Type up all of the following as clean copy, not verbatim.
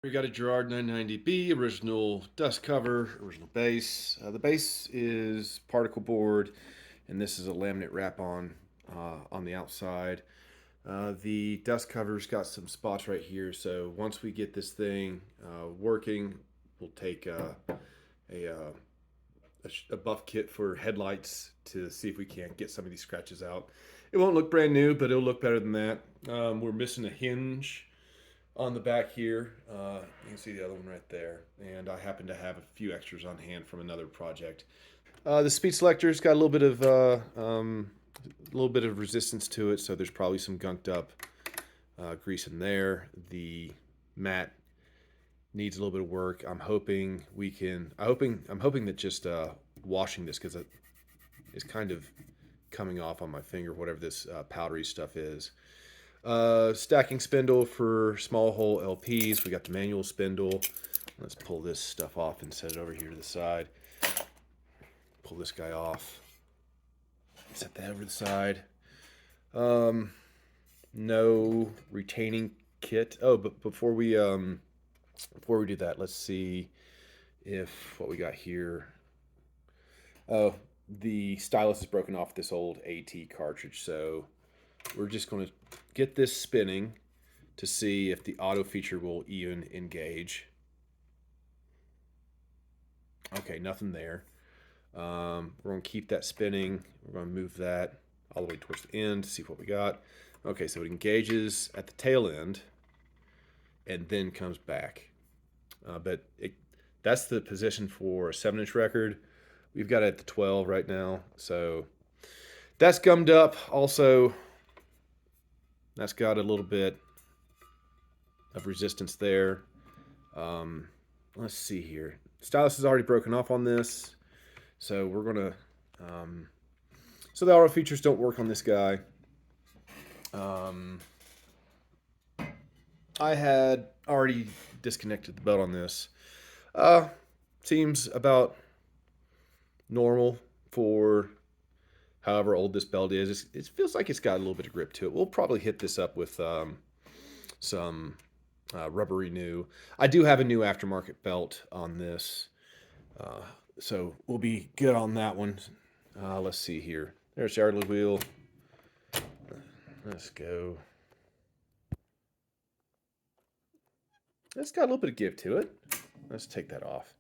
We got a Garrard 990B, original dust cover, original base. The base is particle board, and this is a laminate wrap on the outside. The dust cover's got some spots right here, so once we get this thing working, we'll take a, a buff kit for headlights to see if we can't get some of these scratches out. It won't look brand new, but it'll look better than that. We're missing a hinge on the back here. You can see the other one right there. And I happen to have a few extras on hand from another project. The speed selector's got a little bit of resistance to it, so there's probably some gunked up grease in there. The mat needs a little bit of work. I'm hoping we can. I'm hoping that just washing this, because it's kind of coming off on my finger, whatever this powdery stuff is. Stacking spindle for small hole LPs. We got the manual spindle. Let's pull this stuff off and set it over here to the side. Pull this guy off. Set that over to the side. No retaining kit. Oh, but before we do that, let's see if what we got here. Oh, the stylus is broken off this old AT cartridge, so we're just going to get this spinning to see if the auto feature will even engage. Okay, nothing there. We're going to keep that spinning. We're going to move that all the way towards the end to see what we got. Okay, so it engages at the tail end and then comes back. That's the position for a 7-inch record. We've got it at the 12 right now, so that's gummed up. Also, that's got a little bit of resistance there. Let's see here. Stylus is already broken off on this, so we're gonna. So the auto features don't work on this guy. I had already disconnected the belt on this. Seems about normal for however old this belt is. It feels like it's got a little bit of grip to it. We'll probably hit this up with some rubbery new. I do have a new aftermarket belt on this, so we'll be good on that one. Let's see here. There's the idler wheel. Let's go. It's got a little bit of give to it. Let's take that off.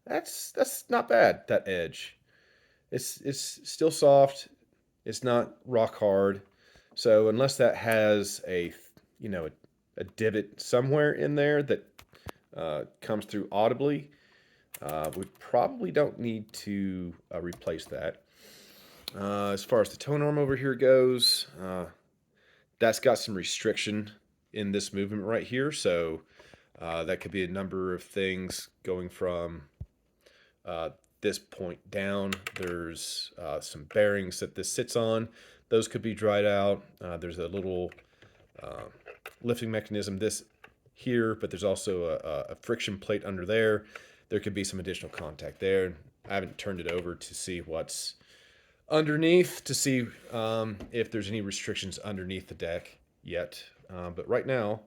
That's not bad. That edge. It's still soft. It's not rock hard. So unless that has a divot somewhere in there that comes through audibly, we probably don't need to replace that. As far as the tone arm over here goes, that's got some restriction in this movement right here. So that could be a number of things going from this point down. There's some bearings that this sits on. Those could be dried out. There's a little lifting mechanism this here, but there's also a friction plate under there. There could be some additional contact there. I haven't turned it over to see what's underneath, to see if there's any restrictions underneath the deck yet. But right now,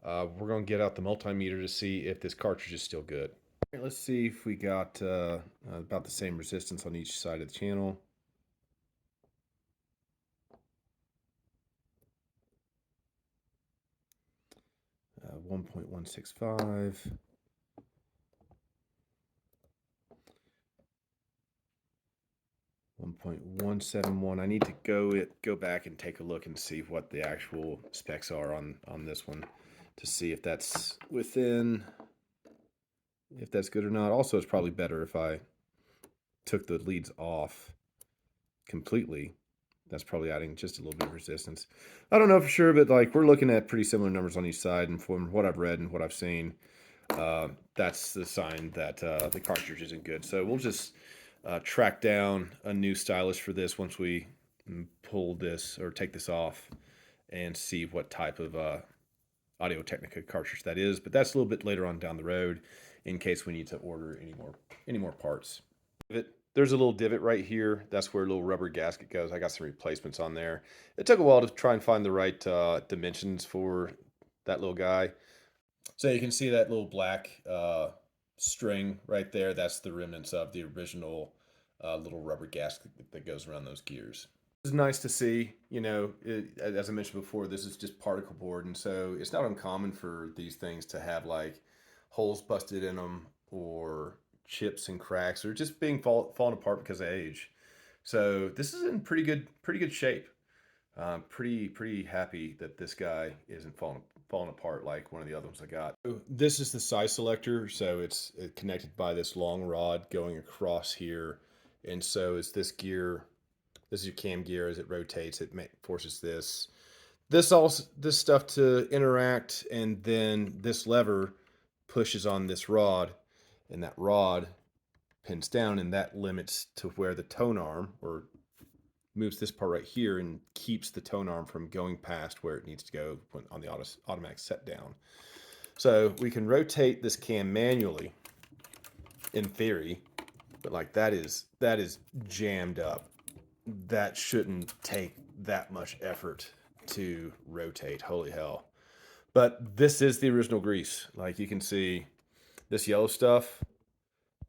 we're going to get out the multimeter to see if this cartridge is still good. All right, let's see if we got about the same resistance on each side of the channel. Uh, 1.165. 1.171. I need to go back and take a look and see what the actual specs are on this one to see if that's within, if that's good or not. Also, it's probably better if I took the leads off completely. That's probably adding just a little bit of resistance. I don't know for sure, but like we're looking at pretty similar numbers on each side, and from what I've read and what I've seen, that's the sign that the cartridge isn't good. So we'll just track down a new stylus for this once we pull this or take this off and see what type of Audio Technica cartridge that is. But that's a little bit later on down the road in case we need to order any more parts. There's a little divot right here. That's where a little rubber gasket goes. I got some replacements on there. It took a while to try and find the right dimensions for that little guy. So you can see that little black string right there. That's the remnants of the original little rubber gasket that goes around those gears. It's nice to see, as I mentioned before, this is just particle board, and so it's not uncommon for these things to have like holes busted in them or chips and cracks or just being falling apart because of age. So this is in pretty good shape. Pretty happy that this guy isn't falling apart like one of the other ones I got. So this is the size selector, so it's connected by this long rod going across here, and so is this gear. This is your cam gear. As it rotates, it forces this stuff to interact, and then this lever pushes on this rod, and that rod pins down, and that limits to where the tone arm or moves this part right here and keeps the tone arm from going past where it needs to go when on the automatic set down. So we can rotate this cam manually in theory, but like that is jammed up. That shouldn't take that much effort to rotate. Holy hell. But this is the original grease. Like you can see this yellow stuff,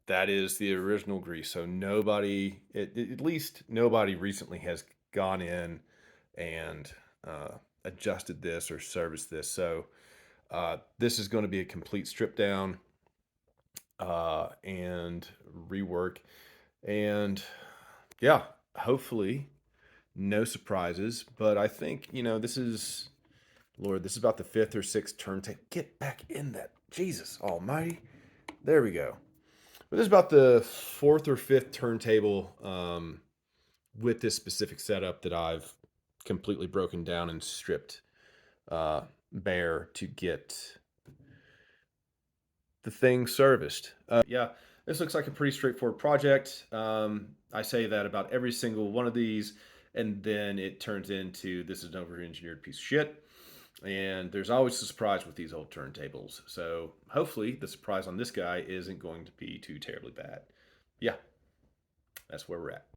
that is the original grease. So nobody, at least nobody recently has gone in and adjusted this or serviced this. So this is going to be a complete strip down and rework. And yeah, hopefully no surprises. But I think, this is, Lord, this is about the fifth or sixth turntable. Get back in that. Jesus almighty. There we go. But this is about the fourth or fifth turntable with this specific setup that I've completely broken down and stripped bare to get the thing serviced. Yeah, this looks like a pretty straightforward project. I say that about every single one of these, and then it turns into this is an over-engineered piece of shit. And there's always a surprise with these old turntables. So hopefully the surprise on this guy isn't going to be too terribly bad. Yeah, that's where we're at.